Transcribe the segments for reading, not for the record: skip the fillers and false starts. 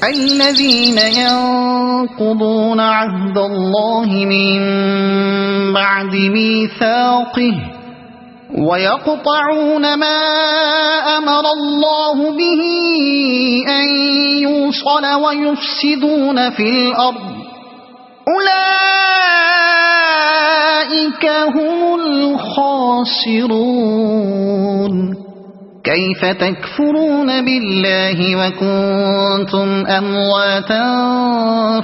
الذين ينقضون عهد الله من بعد ميثاقه ويقطعون ما أمر الله به أن يوصل ويفسدون في الأرض أولئك هم الخاسرون. كيف تكفرون بالله وكنتم أمواتا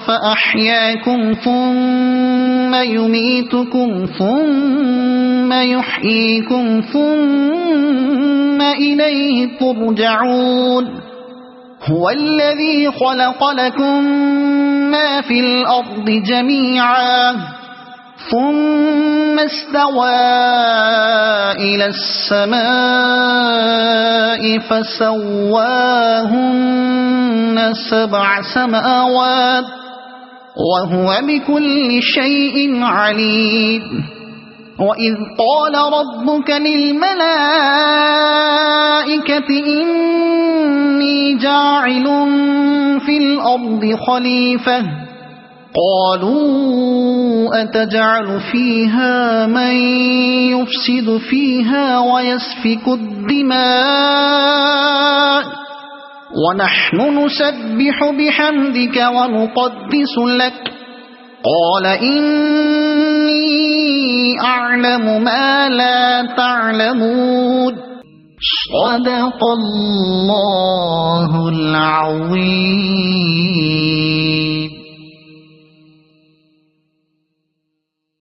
فأحياكم ثم يميتكم ثم يحييكم ثم إليه ترجعون. هو الذي خلق لكم ما في الأرض جميعا ثم استوى إلى السماء فسواهن 7 سماوات وهو بكل شيء عليم. وإذ قال ربك للملائكة إني جاعل في الأرض خليفة قالوا أتجعل فيها من يفسد فيها ويسفك الدماء ونحن نسبح بحمدك ونقدس لك قال إني أعلم ما لا تعلمون. صدق الله العظيم.